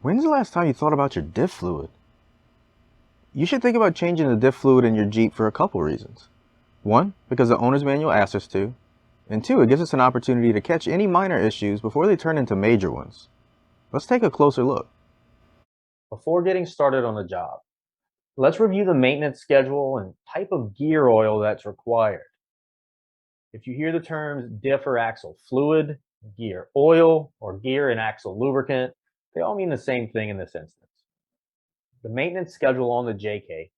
When's the last time you thought about your diff fluid? You should think about changing the diff fluid in your Jeep for a couple reasons. One, because the owner's manual asks us to, and two, it gives us an opportunity to catch any minor issues before they turn into major ones. Let's take a closer look. Before getting started on the job, let's review the maintenance schedule and type of gear oil that's required. If you hear the terms diff or axle fluid, gear oil, or gear and axle lubricant, they all mean the same thing in this instance. The maintenance schedule on the JK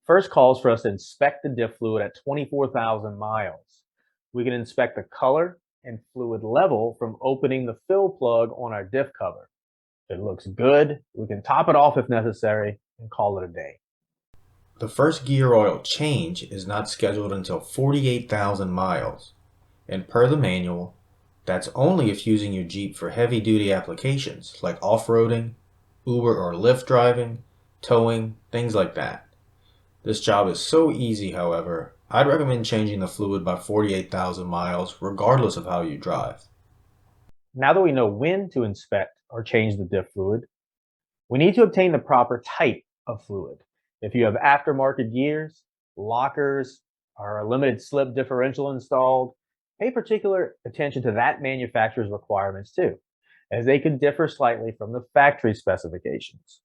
first calls for us to inspect the diff fluid at 24,000 miles. We can inspect the color and fluid level from opening the fill plug on our diff cover. If it looks good, we can top it off if necessary and call it a day. The first gear oil change is not scheduled until 48,000 miles, and per the manual, that's only if using your Jeep for heavy-duty applications like off-roading, Uber or Lyft driving, towing, things like that. This job is so easy, however, I'd recommend changing the fluid by 48,000 miles regardless of how you drive. Now that we know when to inspect or change the diff fluid, we need to obtain the proper type of fluid. If you have aftermarket gears, lockers, or a limited slip differential installed, pay particular attention to that manufacturer's requirements too, as they could differ slightly from the factory specifications.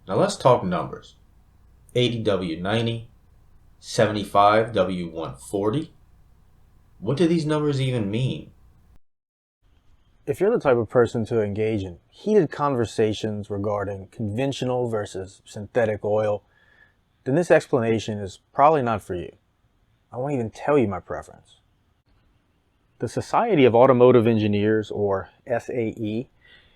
Now let's talk numbers. 80W90, 75W140. What do these numbers even mean? If you're the type of person to engage in heated conversations regarding conventional versus synthetic oil, then this explanation is probably not for you. I won't even tell you my preference. The Society of Automotive Engineers, or SAE,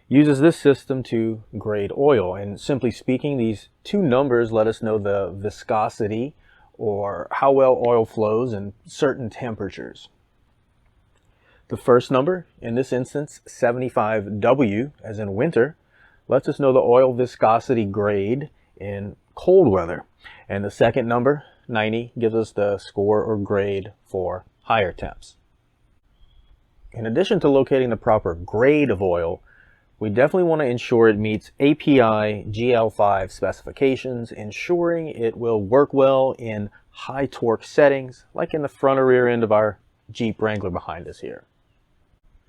uses this system to grade oil, and simply speaking, these two numbers let us know the viscosity, or how well oil flows in certain temperatures. The first number, in this instance 75W, as in winter, lets us know the oil viscosity grade in cold weather. And the second number, 90, gives us the score or grade for higher temps. In addition to locating the proper grade of oil, we definitely want to ensure it meets API GL5 specifications, ensuring it will work well in high torque settings, like in the front or rear end of our Jeep Wrangler behind us here.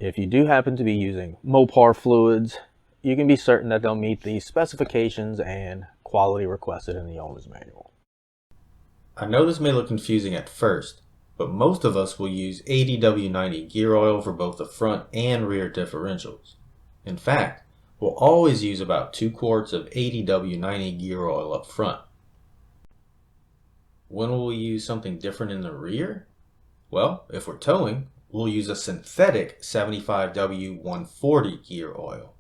If you do happen to be using Mopar fluids, you can be certain that they'll meet the specifications and quality requested in the owner's manual. I know this may look confusing at first, but most of us will use 80W90 gear oil for both the front and rear differentials. In fact, we'll always use about 2 quarts of 80W90 gear oil up front. When will we use something different in the rear? Well, if we're towing, we'll use a synthetic 75W140 gear oil.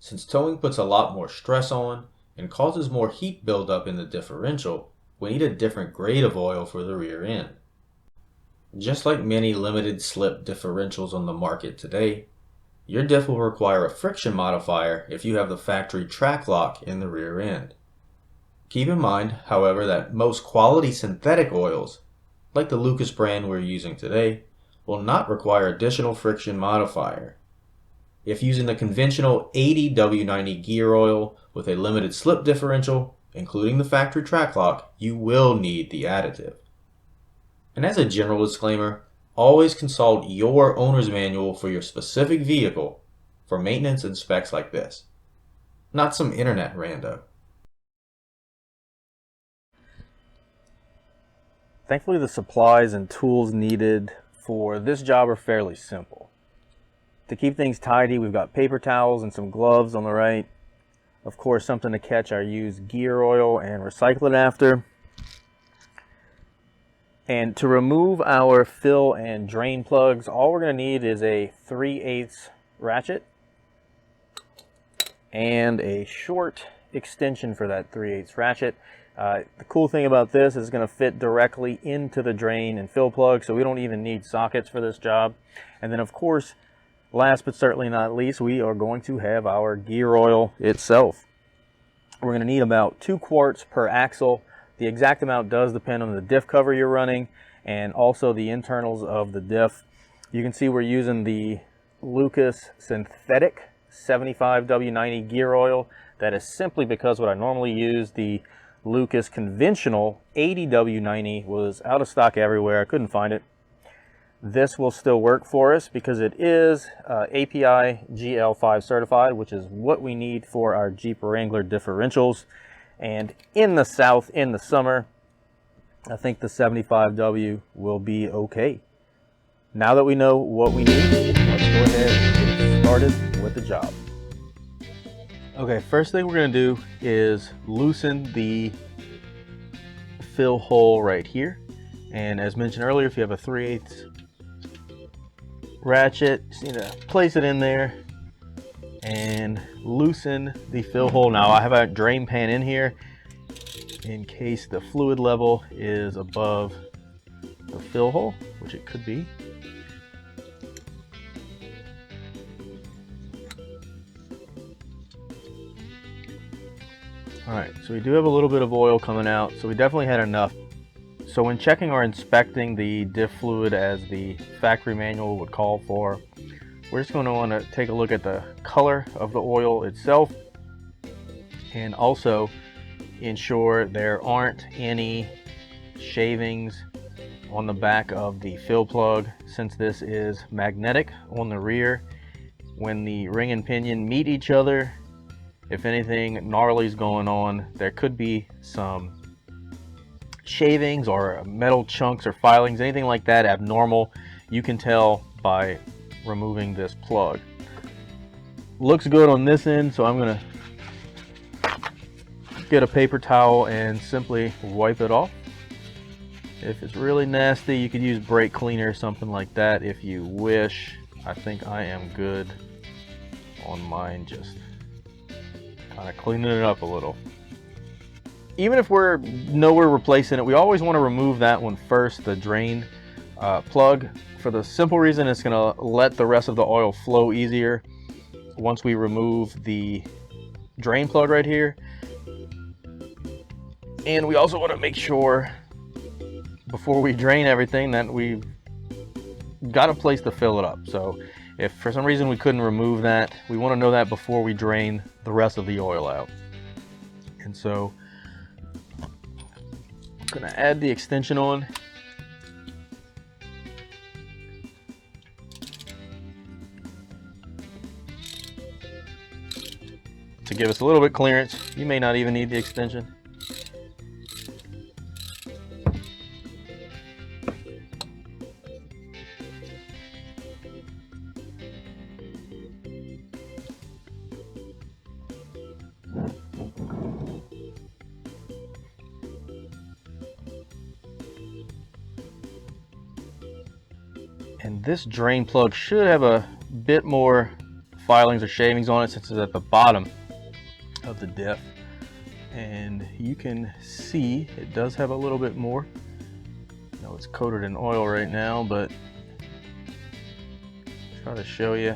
Since towing puts a lot more stress on and causes more heat buildup in the differential, we need a different grade of oil for the rear end. Just like many limited slip differentials on the market today, your diff will require a friction modifier if you have the factory track lock in the rear end. Keep in mind, however, that most quality synthetic oils, like the Lucas brand we're using today, will not require additional friction modifier. If using the conventional 80W90 gear oil with a limited slip differential, including the factory track lock, you will need the additive. And as a general disclaimer, always consult your owner's manual for your specific vehicle for maintenance and specs like this. Not some internet rando. Thankfully, the supplies and tools needed for this job are fairly simple. To keep things tidy, we've got paper towels and some gloves on the right. Of course, something to catch our used gear oil and recycle it after. And to remove our fill and drain plugs, all we're going to need is a 3/8 ratchet and a short extension for that 3/8 ratchet. The cool thing about this is it's going to fit directly into the drain and fill plug, so we don't even need sockets for this job. And then, of course, last but certainly not least, we are going to have our gear oil itself. We're going to need about 2 quarts per axle. The exact amount does depend on the diff cover you're running and also the internals of the diff. You can see we're using the Lucas synthetic 75W90 gear oil. That is simply because what I normally use, the Lucas conventional 80W90, was out of stock everywhere. I couldn't find it. This will still work for us because it is API GL5 certified, which is what we need for our Jeep Wrangler differentials. And in the South, in the summer, I think the 75W will be okay. Now that we know what we need, let's go ahead and get started with the job. Okay, first thing we're going to do is loosen the fill hole right here. And as mentioned earlier, if you have a 3/8 ratchet, just need to place it in there and loosen the fill hole. Now I have a drain pan in here in case the fluid level is above the fill hole, which it could be. All right, so we do have a little bit of oil coming out, so we definitely had enough. So when checking or inspecting the diff fluid, as the factory manual would call for, we're just going to want to take a look at the color of the oil itself, and also ensure there aren't any shavings on the back of the fill plug. Since this is magnetic on the rear, when the ring and pinion meet each other, if anything gnarly is going on, there could be some shavings or metal chunks or filings, anything like that abnormal. You can tell by removing this plug. Looks good on this end, so I'm gonna get a paper towel and simply wipe it off. If it's really nasty, you could use brake cleaner or something like that if you wish. I think I am good on mine, just kind of cleaning it up a little. Even if we're replacing it, we always want to remove that one first, the drain plug, for the simple reason it's going to let the rest of the oil flow easier once we remove the drain plug right here. And we also want to make sure before we drain everything that we've got a place to fill it up. So if for some reason we couldn't remove that, we want to know that before we drain the rest of the oil out. And so I'm going to add the extension on. To give us a little bit clearance. You may not even need the extension. And this drain plug should have a bit more filings or shavings on it since it's at the bottom of the diff. And you can see it does have a little bit more. I know it's coated in oil right now, but try to show you.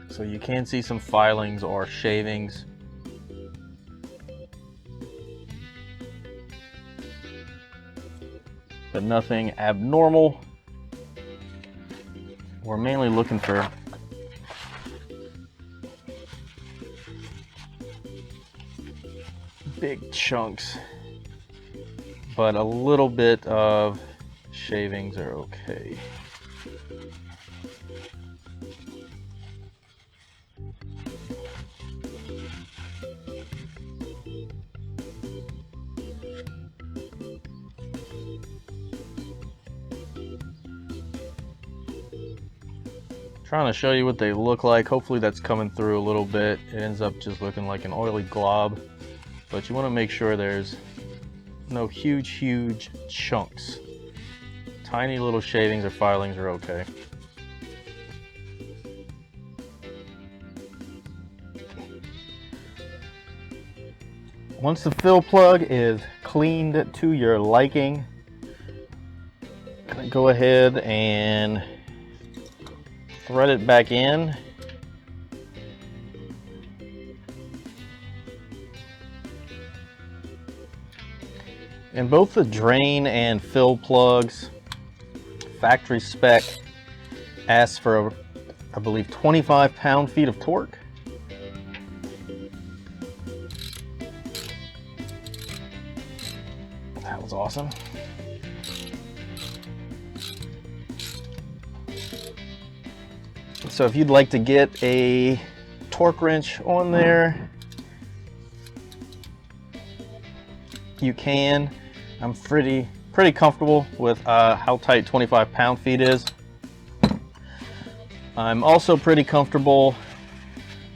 So you can see some filings or shavings. But nothing abnormal. We're mainly looking for big chunks, but a little bit of shavings are okay. Trying to show you what they look like. Hopefully that's coming through a little bit. It ends up just looking like an oily glob, but you want to make sure there's no huge chunks. Tiny little shavings or filings are okay. Once the fill plug is cleaned to your liking, go ahead and thread it back in. And both the drain and fill plugs factory spec asks for, I believe, 25 pound-feet of torque. That was awesome. So if you'd like to get a torque wrench on there, you can. I'm pretty comfortable with how tight 25 pound-feet is. I'm also pretty comfortable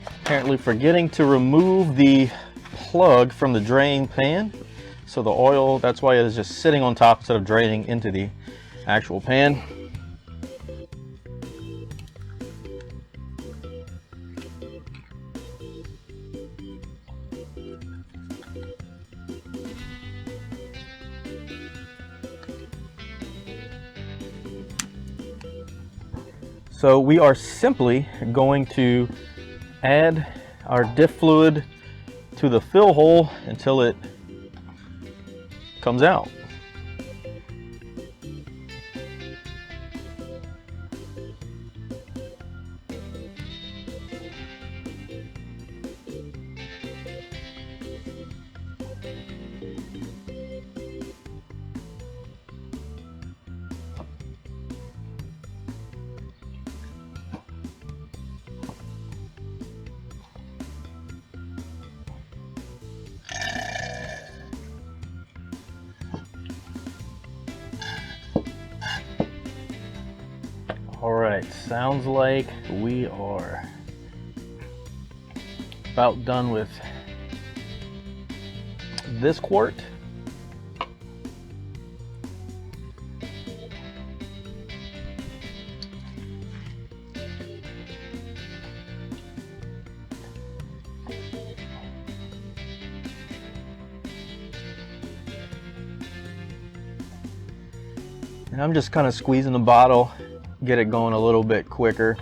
apparently forgetting to remove the plug from the drain pan. So the oil, that's why it is just sitting on top instead of draining into the actual pan. So we are simply going to add our diff fluid to the fill hole until it comes out. All right, sounds like we are about done with this quart. And I'm just kind of squeezing the bottle, get it going a little bit quicker.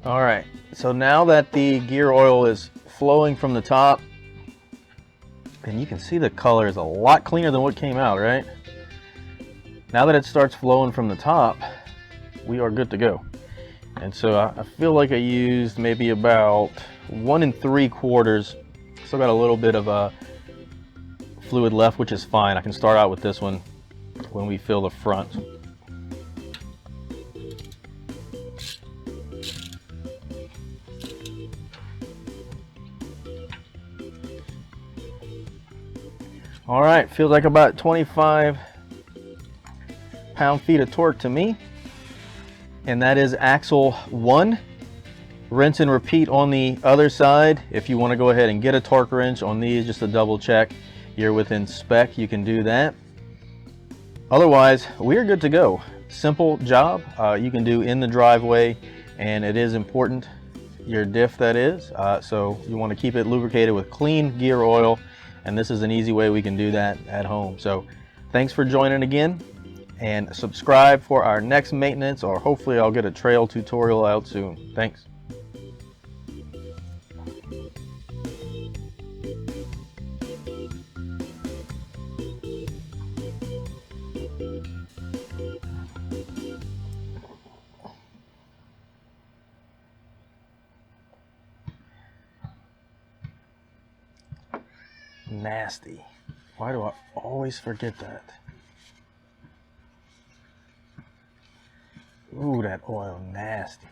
All right, so now that the gear oil is flowing from the top, and you can see the color is a lot cleaner than what came out, right? Now that it starts flowing from the top, we are good to go. And so I feel like I used maybe about 1 3/4. Still got a little bit of fluid left, which is fine. I can start out with this one when we fill the front. All right, feels like about 25 pound-feet of torque to me. And that is axle 1. Rinse and repeat on the other side. If you want to go ahead and get a torque wrench on these just to double check you're within spec, you can do that. Otherwise, we are good to go. Simple job you can do in the driveway, and it is important, your diff that is. So you want to keep it lubricated with clean gear oil, and this is an easy way we can do that at home. So thanks for joining again, and subscribe for our next maintenance, or hopefully I'll get a trail tutorial out soon. Thanks. Nasty. Why do I always forget that? Ooh, that oil nasty.